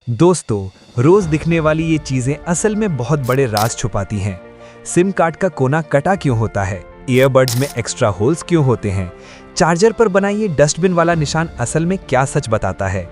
दोस्तों, रोज दिखने वाली ये चीजें असल में बहुत बड़े राज छुपाती हैं। सिम कार्ड का कोना कटा क्यों होता है? ईयरबड्स में एक्स्ट्रा होल्स क्यों होते हैं? चार्जर पर बना ये डस्टबिन वाला निशान असल में क्या सच बताता है?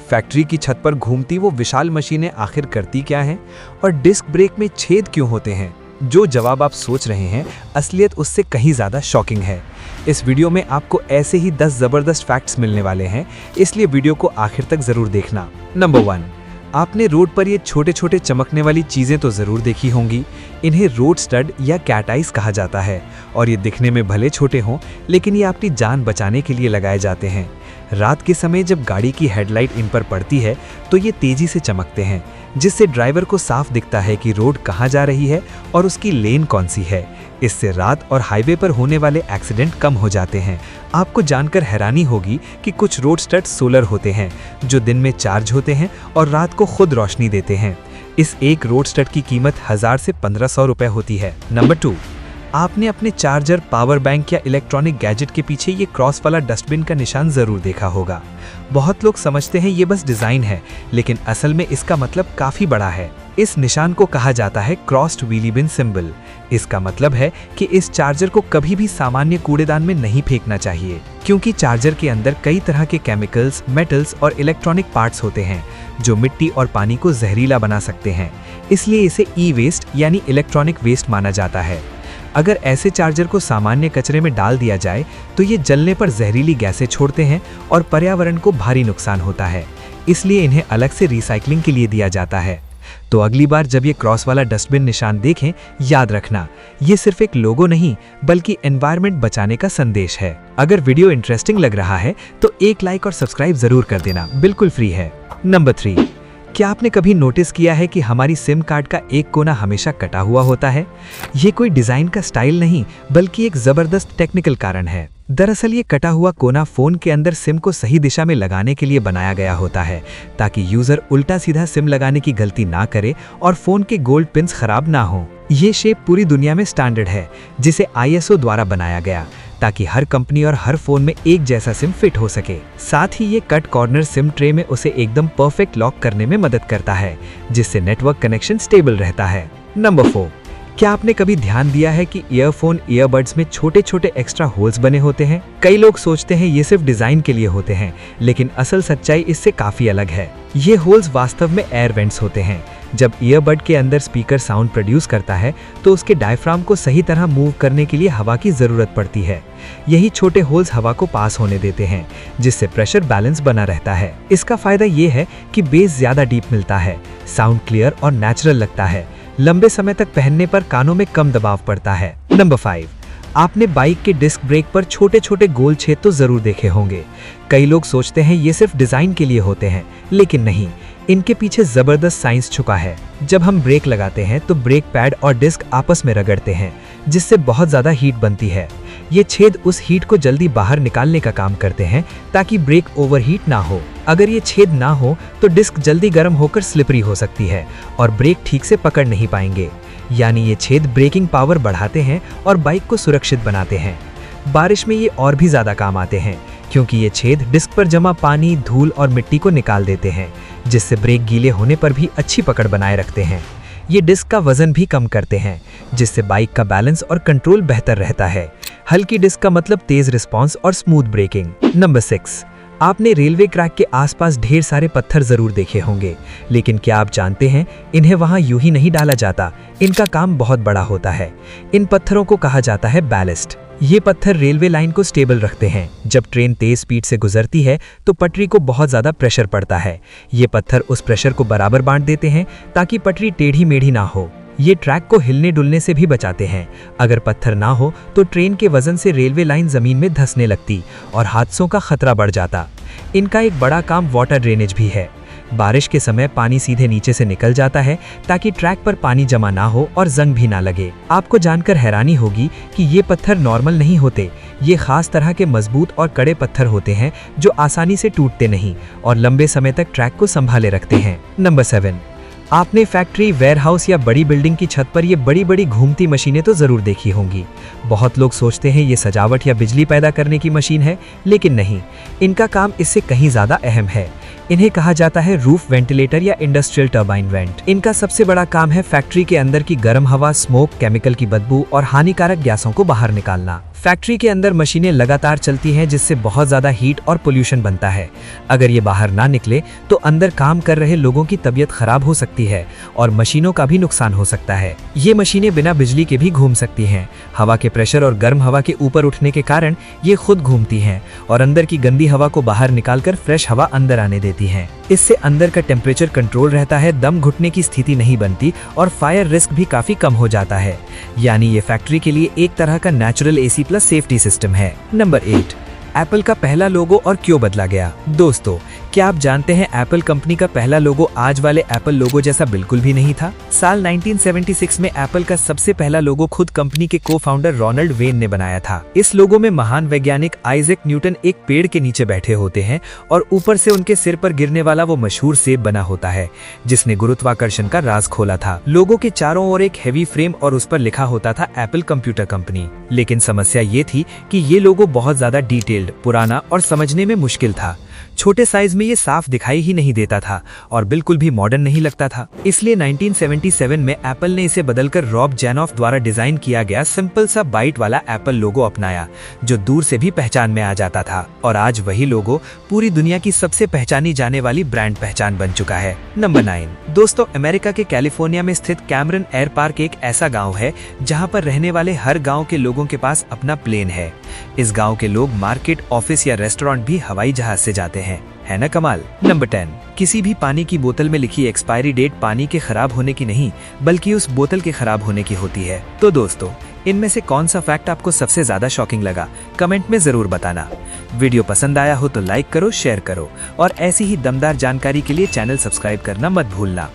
फैक्ट्री की छत पर घूमती वो विशाल मशीनें आखिर करती क्या हैं? और डिस्क ब्रेक में छेद क्यों होते हैं? जो जवाब आप सोच रहे हैं, असलियत उससे कहीं ज़्यादा शॉकिंग है। इस वीडियो में आपको ऐसे ही 10 ज़बरदस्त फैक्ट्स मिलने वाले हैं, इसलिए वीडियो को आखिर तक ज़रूर देखना। नंबर 1, आपने रोड पर ये छोटे छोटे चमकने वाली चीज़ें तो ज़रूर देखी होंगी। इन्हें रोड स्टड या कैट आइज कहा जाता है और ये दिखने में भले छोटे हों, लेकिन ये आपकी जान बचाने के लिए लगाए जाते हैं। रात के समय जब गाड़ी की हेडलाइट इन पर पड़ती है तो ये तेज़ी से चमकते हैं, जिससे ड्राइवर को साफ दिखता है कि रोड कहाँ जा रही है और उसकी लेन कौन सी है। इससे रात और हाईवे पर होने वाले एक्सीडेंट कम हो जाते हैं। आपको जानकर हैरानी होगी कि कुछ रोड स्टड सोलर होते हैं, जो दिन में चार्ज होते हैं और रात को खुद रोशनी देते हैं। इस एक रोड स्टड की कीमत 1000 से 1500 रुपए होती है। नंबर 2, आपने अपने चार्जर, पावर बैंक या इलेक्ट्रॉनिक गैजेट के पीछे ये क्रॉस वाला डस्टबिन का निशान ज़रूर देखा होगा। बहुत लोग समझते हैं ये बस डिज़ाइन है, लेकिन असल में इसका मतलब काफ़ी बड़ा है। इस निशान को कहा जाता है क्रॉस्ड व्हीली बिन सिंबल। इसका मतलब है कि इस चार्जर को कभी भी सामान्य कूड़ेदान में नहीं फेंकना चाहिए, क्योंकि चार्जर के अंदर कई तरह के केमिकल्स, मेटल्स और इलेक्ट्रॉनिक पार्ट्स होते हैं जो मिट्टी और पानी को जहरीला बना सकते हैं। इसलिए इसे ई वेस्ट यानी इलेक्ट्रॉनिक वेस्ट माना जाता है। अगर ऐसे चार्जर को सामान्य कचरे में डाल दिया जाए तो ये जलने पर जहरीली गैसें छोड़ते हैं और पर्यावरण को भारी नुकसान होता है। इसलिए इन्हें अलग से रिसाइकलिंग के लिए दिया जाता है। तो अगली बार जब ये क्रॉस वाला डस्टबिन निशान देखें, याद रखना, ये सिर्फ एक लोगो नहीं बल्कि एनवायरनमेंट बचाने का संदेश है। अगर वीडियो इंटरेस्टिंग लग रहा है तो एक लाइक और सब्सक्राइब जरूर कर देना, बिल्कुल फ्री है। नंबर 3, क्या आपने कभी नोटिस किया है कि हमारी सिम कार्ड का एक कोना हमेशा कटा हुआ होता है? ये कोई डिज़ाइन का स्टाइल नहीं, बल्कि एक ज़बरदस्त टेक्निकल कारण है। दरअसल ये कटा हुआ कोना फ़ोन के अंदर सिम को सही दिशा में लगाने के लिए बनाया गया होता है, ताकि यूज़र उल्टा सीधा सिम लगाने की गलती ना करे और फ़ोन के गोल्ड पिन्स खराब ना हो। ये शेप पूरी दुनिया में स्टैंडर्ड है, जिसे ISO द्वारा बनाया गया, ताकि हर कंपनी और हर फोन में एक जैसा सिम फिट हो सके। साथ ही ये कट कॉर्नर सिम ट्रे में उसे एकदम परफेक्ट लॉक करने में मदद करता है, जिससे नेटवर्क कनेक्शन स्टेबल रहता है। नंबर 4, क्या आपने कभी ध्यान दिया है कि ईयरफोन, ईयरबड्स में छोटे छोटे एक्स्ट्रा होल्स बने होते हैं? कई लोग सोचते हैं ये सिर्फ डिजाइन के लिए होते हैं, लेकिन असल सच्चाई इससे काफी अलग है। ये होल्स वास्तव में एयर वेंट्स होते हैं। जब ईयरबड के अंदर स्पीकर साउंड प्रोड्यूस करता है तो उसके डायफ्राम को सही तरह मूव करने के लिए हवा की जरूरत पड़ती है। यही छोटे होल्स हवा को पास होने देते हैं, जिससे प्रेशर बैलेंस बना रहता है। इसका फायदा ये है कि बेस ज्यादा डीप मिलता है, साउंड क्लियर और नेचुरल लगता है। लंबे समय तक पहनने पर कानों में कम दबाव पड़ता है। नंबर 5, आपने बाइक के डिस्क ब्रेक पर छोटे छोटे गोल छेद तो जरूर देखे होंगे। कई लोग सोचते हैं ये सिर्फ डिजाइन के लिए होते हैं, लेकिन नहीं, इनके पीछे जबरदस्त साइंस छुपा है। जब हम ब्रेक लगाते हैं तो ब्रेक पैड और डिस्क आपस में रगड़ते हैं, जिससे बहुत ज्यादा हीट बनती है। ये छेद उस हीट को जल्दी बाहर निकालने का काम करते हैं, ताकि ब्रेक ओवरहीट ना हो। अगर ये छेद ना हो तो डिस्क जल्दी गर्म होकर स्लिपरी हो सकती है और ब्रेक ठीक से पकड़ नहीं पाएंगे। यानी ये छेद ब्रेकिंग पावर बढ़ाते हैं और बाइक को सुरक्षित बनाते हैं। बारिश में ये और भी ज्यादा काम आते हैं, क्योंकि ये छेद डिस्क पर जमा पानी, धूल और मिट्टी को निकाल देते हैं, जिससे ब्रेक गीले होने पर भी अच्छी पकड़ बनाए रखते हैं। ये डिस्क का वजन भी कम करते हैं, जिससे बाइक का बैलेंस और कंट्रोल बेहतर रहता है। हल्की डिस्क का मतलब तेज रिस्पॉन्स और स्मूथ ब्रेकिंग। नंबर 6, आपने रेलवे ट्रैक के आसपास ढेर सारे पत्थर जरूर देखे होंगे, लेकिन क्या आप जानते हैं इन्हें वहां यूं ही नहीं डाला जाता। इनका काम बहुत बड़ा होता है। इन पत्थरों को कहा जाता है बैलिस्ट। ये पत्थर रेलवे लाइन को स्टेबल रखते हैं। जब ट्रेन तेज स्पीड से गुजरती है तो पटरी को बहुत ज्यादा प्रेशर पड़ता है। ये पत्थर उस प्रेशर को बराबर बांट देते हैं, ताकि पटरी टेढ़ी मेढ़ी ना हो। ये ट्रैक को हिलने डुलने से भी बचाते हैं। अगर पत्थर ना हो तो ट्रेन के वजन से रेलवे लाइन जमीन में धंसने लगती और हादसों का खतरा बढ़ जाता। इनका एक बड़ा काम वाटर ड्रेनेज भी है। बारिश के समय पानी सीधे नीचे से निकल जाता है, ताकि ट्रैक पर पानी जमा ना हो और जंग भी ना लगे। आपको जानकर हैरानी होगी कि ये पत्थर नॉर्मल नहीं होते। ये खास तरह के मजबूत और कड़े पत्थर होते हैं, जो आसानी से टूटते नहीं और लंबे समय तक ट्रैक को संभाले रखते हैं। नंबर 7, आपने फैक्ट्री, वेयरहाउस या बड़ी बिल्डिंग की छत पर ये बड़ी बड़ी घूमती मशीनें तो जरूर देखी होंगी। बहुत लोग सोचते हैं ये सजावट या बिजली पैदा करने की मशीन है, लेकिन नहीं, इनका काम इससे कहीं ज्यादा अहम है। इन्हें कहा जाता है रूफ वेंटिलेटर या इंडस्ट्रियल टर्बाइन वेंट। इनका सबसे बड़ा काम है फैक्ट्री के अंदर की गर्म हवा, स्मोक, केमिकल की बदबू और हानिकारक गैसों को बाहर निकालना। फैक्ट्री के अंदर मशीनें लगातार चलती हैं जिससे बहुत ज्यादा हीट और पोल्यूशन बनता है। अगर ये बाहर ना निकले तो अंदर काम कर रहे लोगों की तबीयत खराब हो सकती है और मशीनों का भी नुकसान हो सकता है। ये मशीनें बिना बिजली के भी घूम सकती हैं। हवा के प्रेशर और गर्म हवा के ऊपर उठने के कारण ये खुद घूमती हैं और अंदर की गंदी हवा को बाहर निकालकर फ्रेश हवा अंदर आने देती हैं। इससे अंदर का टेम्परेचर कंट्रोल रहता है, दम घुटने की स्थिति नहीं बनती और फायर रिस्क भी काफी कम हो जाता है। यानी ये फैक्ट्री के लिए एक तरह का natural AC plus safety system है। नंबर 8, एप्पल का पहला लोगो और क्यों बदला गया। दोस्तों, क्या आप जानते हैं एप्पल कंपनी का पहला लोगो आज वाले एप्पल लोगो जैसा बिल्कुल भी नहीं था। साल 1976 में एप्पल का सबसे पहला लोगो खुद कंपनी के को-फाउंडर रोनाल्ड वेन ने बनाया था। इस लोगो में महान वैज्ञानिक आइजैक न्यूटन एक पेड़ के नीचे बैठे होते हैं और ऊपर से उनके सिर पर गिरने वाला वो मशहूर सेब बना होता है जिसने गुरुत्वाकर्षण का राज खोला था। लोगो के चारों ओर एक हेवी फ्रेम और उस पर लिखा होता था एप्पल कंप्यूटर कंपनी। लेकिन समस्या ये थी कि ये लोगो बहुत ज्यादा डिटेल्ड, पुराना और समझने में मुश्किल था। छोटे साइज में ये साफ दिखाई ही नहीं देता था और बिल्कुल भी मॉडर्न नहीं लगता था। इसलिए 1977 में एप्पल ने इसे बदलकर रॉब जैनॉफ द्वारा डिजाइन किया गया सिंपल सा बाइट वाला एप्पल लोगो अपनाया, जो दूर से भी पहचान में आ जाता था। और आज वही लोगो पूरी दुनिया की सबसे पहचानी जाने वाली ब्रांड पहचान बन चुका है। नंबर 9, दोस्तों, अमेरिका के कैलिफोर्निया में स्थित कैमरन एयर पार्क एक ऐसा गाँव है जहाँ पर रहने वाले हर गाँव के लोगों के पास अपना प्लेन है। इस गाँव के लोग मार्केट, ऑफिस या रेस्टोरेंट भी हवाई जहाज से जाते हैं। है ना कमाल। नंबर 10, किसी भी पानी की बोतल में लिखी एक्सपायरी डेट पानी के खराब होने की नहीं बल्कि उस बोतल के खराब होने की होती है। तो दोस्तों, इनमें से कौन सा फैक्ट आपको सबसे ज्यादा शॉकिंग लगा, कमेंट में जरूर बताना। वीडियो पसंद आया हो तो लाइक करो, शेयर करो और ऐसी ही दमदार जानकारी के लिए चैनल सब्सक्राइब करना मत भूलना।